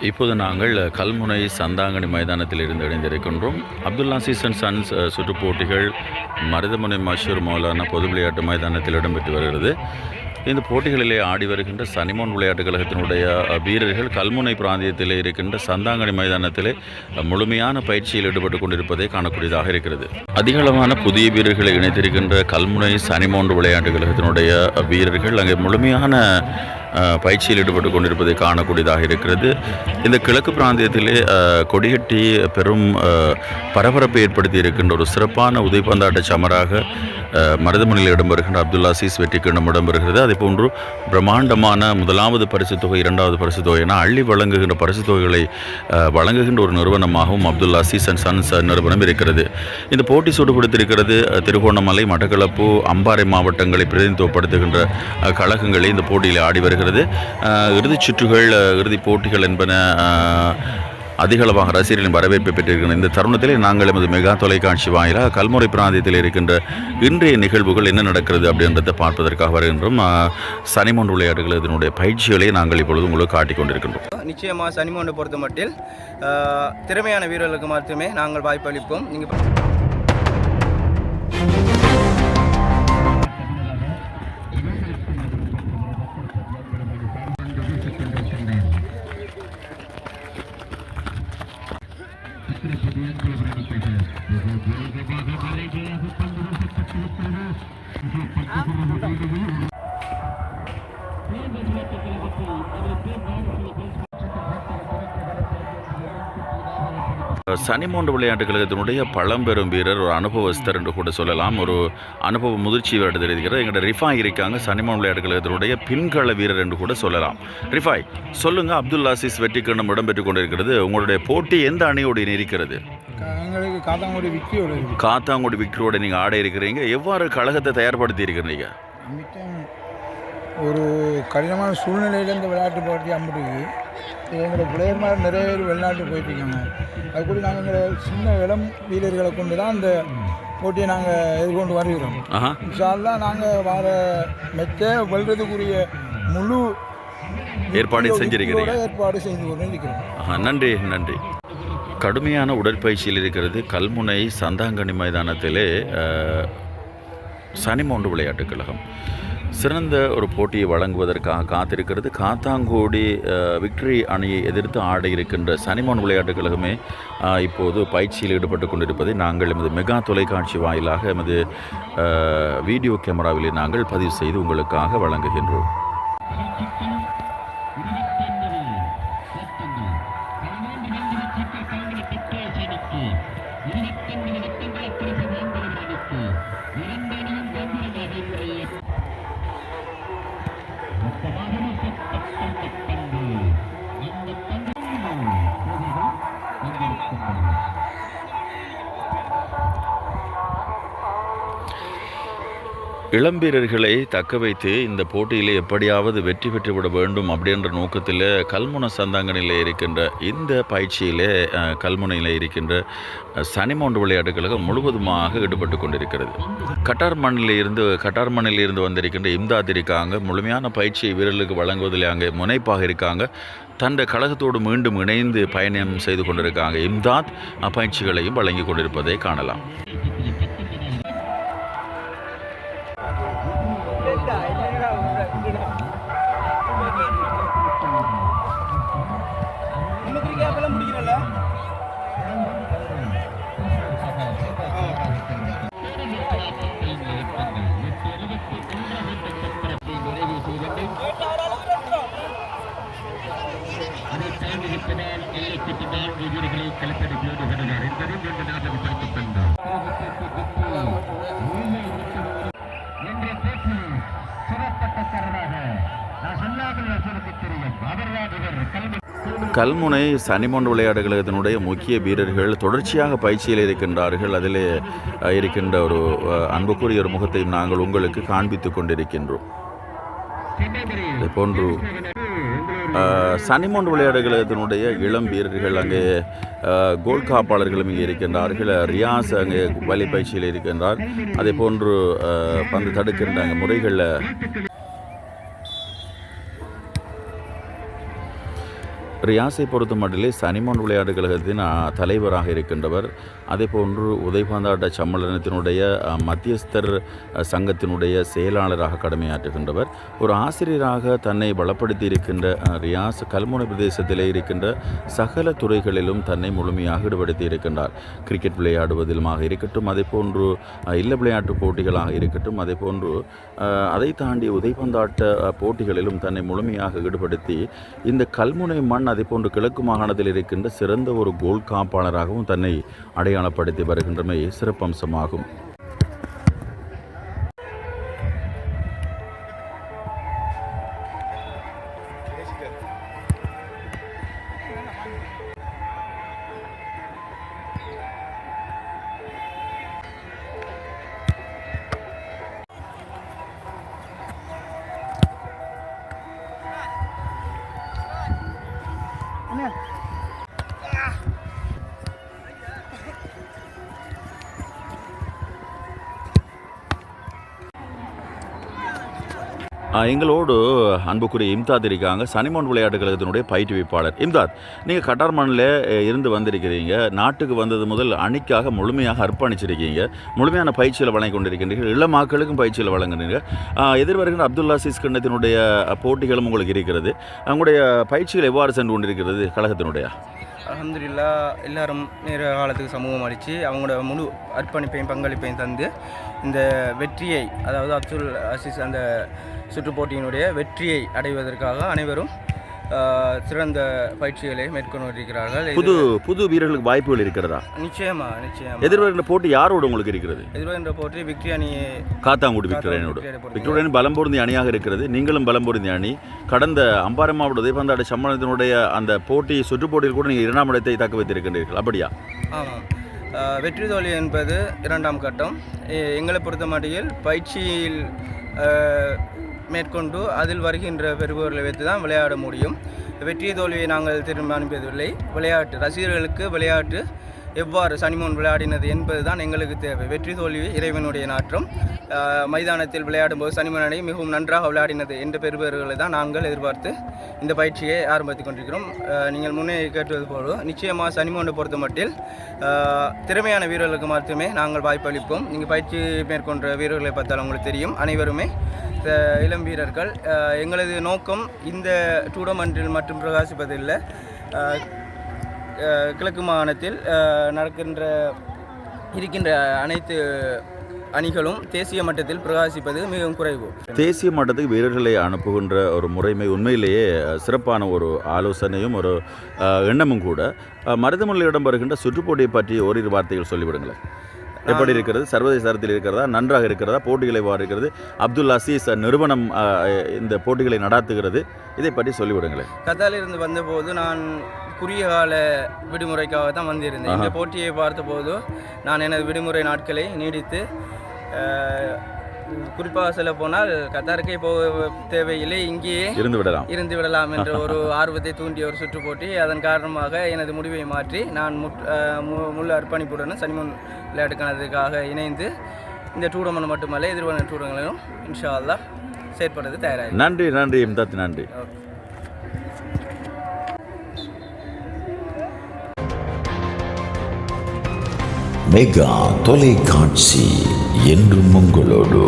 இப்போது நாங்கள் கல்முனை சந்தாங்கனி மைதானத்தில் இருந்து இணைந்திருக்கின்றோம். அப்துல்லா அசீஸ் சன்ஸ் சுற்றுப் போட்டிகள் மருதமுனை மஷூர் மௌலானா பொது விளையாட்டு மைதானத்தில் இடம்பெற்று வருகிறது. இந்த போட்டிகளிலே ஆடி வருகின்ற சனிமோன் விளையாட்டுக் கழகத்தினுடைய வீரர்கள் கல்முனை பிராந்தியத்திலே இருக்கின்ற சந்தாங்கனி மைதானத்திலே முழுமையான பயிற்சியில் ஈடுபட்டு கொண்டிருப்பதை காணக்கூடியதாக இருக்கிறது. அதிகளவான புதிய வீரர்களை இணைத்திருக்கின்ற கல்முனை சனிமோன் விளையாட்டுக் கழகத்தினுடைய வீரர்கள் அங்கே முழுமையான பயிற்சியில் ஈடுபட்டு கொண்டிருப்பதை காணக்கூடியதாக இருக்கிறது. இந்த கிழக்கு பிராந்தியத்திலே கொடிகட்டி பெரும் பரபரப்பை ஏற்படுத்தி இருக்கின்ற ஒரு சிறப்பான உதைப்பந்தாட்ட சமராக மருதமுனையில் இடம்பெறுகின்ற அப்துல்லா அசீஸ் வெற்றி கிண்ணம் இடம்பெறுகிறது. அதேபோன்று பிரம்மாண்டமான முதலாவது பரிசு தொகை, இரண்டாவது பரிசு தொகை என அள்ளி வழங்குகின்ற பரிசு தொகைகளை வழங்குகின்ற ஒரு நிறுவனமாகவும் அப்துல்லா அசீஸ் அண்ட் சன்ஸ் நிறுவனம் இருக்கிறது. இந்த போட்டி சூடுபடுத்தியிருக்கிறது திருகோணமலை, மட்டக்களப்பு, அம்பாறை மாவட்டங்களை பிரதிநிதித்துவப்படுத்துகின்ற கழகங்களை இந்த போட்டியில் ஆடி வருகிறது. இறுதிச் சுற்றுகள், இறுதிப் போட்டிகள் என்பன அதிகளவாக ரசிகர்களின் வரவேற்பை பெற்றிருக்கின்ற இந்த தருணத்திலே நாங்கள் எமது மெகா தொலைக்காட்சி வாயிலாக கல்முனை பிராந்தியத்தில் இருக்கின்ற இன்றைய நிகழ்வுகள் என்ன நடக்கிறது அப்படின்றத பார்ப்பதற்காக வருகின்றோம். சனிமோன் விளையாட்டுகள் இதனுடைய பயிற்சிகளை நாங்கள் இப்பொழுது உங்களுக்கு காட்டிக் கொண்டிருக்கின்றோம். நிச்சயமாக சனிமோனை பொறுத்த மட்டில் திறமையான வீரர்களுக்கு மட்டுமே நாங்கள் வாய்ப்பு அளிப்போம். சனிமோன் விளையாட்டுக் கழகத்தினுடைய பழம்பெரும் வீரர், ஒரு அனுபவஸ்தர் என்று கூட சொல்லலாம், ஒரு அனுபவ முதிர்ச்சி விளையாட்டு தெரிவிக்கிறது. எங்களோட ரிஃபாய் இருக்காங்க, சனிமோன் விளையாட்டுக் கழகத்தினுடைய பின்கள வீரர் என்று கூட சொல்லலாம். ரிஃபாய், சொல்லுங்க, அப்துல்லா அசீஸ் வெற்றி கிண்ணம் இடம்பெற்றுக் கொண்டிருக்கிறது. உங்களுடைய போட்டி எந்த அணியோடு இருக்கிறது? எங்களுக்கு காத்தாங்குடி விக்ரியோடு நீங்கள் ஆட இருக்கிறீங்க. எவ்வாறு கழகத்தை தயார்படுத்தி இருக்கிறீங்க? ஒரு கடினமான சூழ்நிலையில் இந்த விளையாட்டு போட்டி அம்பிட்டுக்கு எங்களோட பிளேயர் மாதிரி நிறைய பேர் வெளிநாட்டு போயிட்டுருக்காங்க. அது கூட நாங்கள் எங்களை சின்ன இளம் வீரர்களை கொண்டு தான் அந்த போட்டியை நாங்கள் எதிர்கொண்டு வருகிறோம். இன்ஷால்லாம் நாங்கள் வர மெச்ச வெல்றதுக்குரிய முழு ஏற்பாடு செஞ்சிருக்கிறீங்க. ஏற்பாடு செய்து கொண்டிருக்கிறோம். நன்றி நன்றி. கடுமையான உடற்பயிற்சியில் இருக்கிறது கல்முனை சந்தாங்கனி மைதானத்திலே சனிமோன் விளையாட்டுக் கழகம். சிறந்த ஒரு போட்டியை வழங்குவதற்காக காத்திருக்கிறது. காத்தாங்கோடி விக்டரி அணியை எதிர்த்து ஆட இருக்கின்ற சனிமோன் விளையாட்டுக் கழகமே இப்போது பயிற்சியில் ஈடுபட்டு கொண்டிருப்பதை நாங்கள் எமது மெகா தொலைக்காட்சி வாயிலாக எமது வீடியோ கேமராவிலே நாங்கள் பதிவு செய்து உங்களுக்காக வழங்குகின்றோம். இளம்பீரர்களை தக்க வைத்து இந்த போட்டியில் எப்படியாவது வெற்றி பெற்றுவிட வேண்டும் அப்படின்ற நோக்கத்தில் கல்முனை சந்தாங்கனில் இருக்கின்ற இந்த பயிற்சியிலே கல்முனையில் இருக்கின்ற சனிமோன் விளையாட்டுக் கழகம் முழுவதுமாக ஈடுபட்டு கொண்டிருக்கிறது. கட்டார் மண்ணில் இருந்து வந்திருக்கின்ற இம்தாத் இருக்காங்க. முழுமையான பயிற்சியை வீரர்களுக்கு வழங்குவதில் அங்கே முனைப்பாக இருக்காங்க. தந்த கழகத்தோடு மீண்டும் இணைந்து பயணம் செய்து கொண்டிருக்காங்க. இம்தாத் பயிற்சிகளையும் வழங்கி கொண்டிருப்பதை காணலாம். கல்முனை சனிமோன் விளையாட்டுக் கழகத்தினுடைய முக்கிய வீரர்கள் தொடர்ச்சியாக பயிற்சியில் இருக்கின்றார்கள். அதில் இருக்கின்ற ஒரு அன்புக்குரிய ஒரு முகத்தை நாங்கள் உங்களுக்கு காண்பித்து கொண்டிருக்கின்றோம். போன்று சனிமோன் விளையாட்டுக் கழகத்தினுடைய இளம் வீரர்கள் அங்கே கோல் காப்பாளர்களும் இங்கே இருக்கின்றார்கள். ரியாஸ் அங்கே வலி பயிற்சியில் இருக்கின்றார். அதே போன்று பந்து தடுக்கின்ற அங்கே முறைகளில் ரியாஸை பொறுத்த மட்டிலே சனிமோன் விளையாட்டு கழகத்தின் தலைவராக இருக்கின்றவர். அதே போன்று உதைபந்தாட்ட சம்மேளனத்தினுடைய மத்தியஸ்தர் சங்கத்தினுடைய செயலாளராக கடமையாற்றுகின்றவர். ஒரு ஆசிரியராக தன்னை பலப்படுத்தி இருக்கின்ற ரியாஸ் கல்முனை பிரதேசத்திலே இருக்கின்ற சகல துறைகளிலும் தன்னை முழுமையாக ஈடுபடுத்தி இருக்கின்றார். கிரிக்கெட் விளையாடுவதிலுமாக இருக்கட்டும், அதே போன்று இல்ல விளையாட்டு போட்டிகளாக இருக்கட்டும், அதே போன்று அதை தாண்டி உதைபந்தாட்ட போட்டிகளிலும் தன்னை முழுமையாக ஈடுபடுத்தி இந்த கல்முனை மண் அதே போன்று கிழக்கு மாகாணத்தில் இருக்கின்ற சிறந்த ஒரு கோல் காப்பாளராகவும் தன்னை அடையாளப்படுத்தி வருகின்றமை சிறப்பம்சமாகும். எங்களோடு அன்புக்குரிய இம்தாத் இருக்காங்க, சனிமோன் விளையாட்டு கழகத்தினுடைய பயிற்றுவிப்பாளர். இம்தாத், நீங்கள் கட்டார் மண்ணில் இருந்து வந்திருக்கிறீங்க. நாட்டுக்கு வந்தது முதல் அணிக்காக முழுமையாக அர்ப்பணிச்சிருக்கீங்க. முழுமையான பயிற்சியில் வழங்கி கொண்டிருக்கின்றீர்கள். இள மக்களுக்கும் பயிற்சியில் வழங்குறீங்க. எதிர்வருகின்ற அப்துல்லா அசீஸ் கிண்ணத்தினுடைய போட்டிகளும் உங்களுக்கு இருக்கிறது. உங்களுடைய பயிற்சிகள் எவ்வாறு சென்று கொண்டிருக்கிறது கழகத்தினுடைய? அல்ஹம்துலில்லா, எல்லாரும் நேர காலத்துக்கு சமூகம் அளித்து அவங்களோட முழு அர்ப்பணிப்பையும் பங்களிப்பையும் தந்து இந்த வெற்றியை, அதாவது அப்துல் அசீஸ் அந்த சுற்றுப்போட்டியினுடைய வெற்றியை அடைவதற்காக அனைவரும் சிறந்த பயிற்சிகளை மேற்கொண்டு இருக்கிறார்கள். புது வீரர்களுக்கு வாய்ப்புகள் இருக்கிறதா? நிச்சயமா. எதிர்வருகின்ற போட்டி யாரோடு உங்களுக்கு இருக்கிறது? எதிர்வருகின்ற போட்டி விக்டரி அணியை, காத்தாங்குடி விக்டோரியனோடு. விக்டோரியன் பலம் பொருந்திய அணியாக இருக்கிறது. நீங்களும் பலம் பொருந்திய அணி. கடந்த அம்பாறை மாவட்ட உதைபந்தாட்ட சம்மேளனத்தினுடைய அந்த போட்டி சுற்றுப்போட்டியில் கூட நீங்கள் 2ஆம் இடத்தை தக்க வைத்திருக்கின்றீர்கள், அப்படியா? ஆமாம். வெற்றி தோல்வி என்பது 2ஆம் கட்டம். எங்களை பொறுத்த மட்டில் பயிற்சியில் மேற்கொண்டு அதில் வருகின்ற பெறுபவர்களை வைத்து தான் விளையாட முடியும். வெற்றி தோல்வியை நாங்கள் திரும்ப அனுப்பியதில்லை. விளையாட்டு ரசிகர்களுக்கு விளையாட்டு எவ்வாறு சனிமோன் விளையாடினது என்பது தான் எங்களுக்கு தேவை. வெற்றி தோல்வி இறைவனுடைய நாற்றம். மைதானத்தில் விளையாடும்போது சனிமோன் அணி மிகவும் நன்றாக விளையாடினது என்ற பெறுபவர்களை தான் நாங்கள் எதிர்பார்த்து இந்த பயிற்சியை ஆரம்பித்து கொண்டிருக்கிறோம். நீங்கள் முன்னே கேட்டுவது போல நிச்சயமாக சனிமோனை பொறுத்த மட்டில் திறமையான வீரர்களுக்கு மட்டுமே நாங்கள் வாய்ப்பு அளிப்போம். நீங்கள் பயிற்சி மேற்கொண்ட வீரர்களை பார்த்தால் உங்களுக்கு தெரியும். அனைவருமே இளம் வீரர்கள். எங்களது நோக்கம் இந்த டூர்னமெண்ட்டில் மட்டும் பிரகாசிப்பதில்லை. கிழக்கு மாகாணத்தில் இருக்கின்ற அனைத்து அணிகளும் தேசிய மட்டத்தில் பிரகாசிப்பது மிகவும் குறைவு. தேசிய மட்டத்துக்கு வீரர்களை அனுப்புகின்ற ஒரு முறைமை உண்மையிலேயே சிறப்பான ஒரு ஆலோசனையும் ஒரு எண்ணமும் கூட. மருதமலையில் இடம்பெறுகின்ற சுற்றுப்போட்டியை பற்றி ஓரிரு வார்த்தைகள் சொல்லிவிடுங்களேன். எப்படி இருக்கிறது? சர்வதேச தரத்தில் இருக்கிறதா? நன்றாக இருக்கிறதா? போட்டிகளை எவ்வாறு இருக்கிறது? அப்துல் அசீஸ் நிறுவனம் இந்த போட்டிகளை நடாத்துகிறது, இதை பற்றி சொல்லிவிடுங்களேன். கத்தாரிலிருந்து வந்தபோது நான் குறுகிய கால விடுமுறைக்காக தான் வந்திருந்தேன். இந்த போட்டியை பார்த்தபோது நான் எனது விடுமுறை நாட்களை நீடித்து, குறிப்பாக சொல்ல போனால் கத்தாருக்கே போக தேவையில்லை, இங்கேயே இருந்து விடலாம் என்ற ஒரு ஆர்வத்தை தூண்டிய ஒரு சுற்று போட்டி. அதன் காரணமாக எனது முடிவை மாற்றி நான் முழு அர்ப்பணிப்புடன் சனிமோன் விளையாட்டு கழகத்துக்காக இணைந்து இந்த டூர்னமெண்ட் மட்டுமல்ல எதிர்வரும் டூர்னமெண்ட்களும் இன்ஷா அல்லாஹ் செயற்படுறது தயாராக. நன்றி இம்தாத், நன்றி. மெகா தொலைக்காட்சி என்றும் உங்களோடு.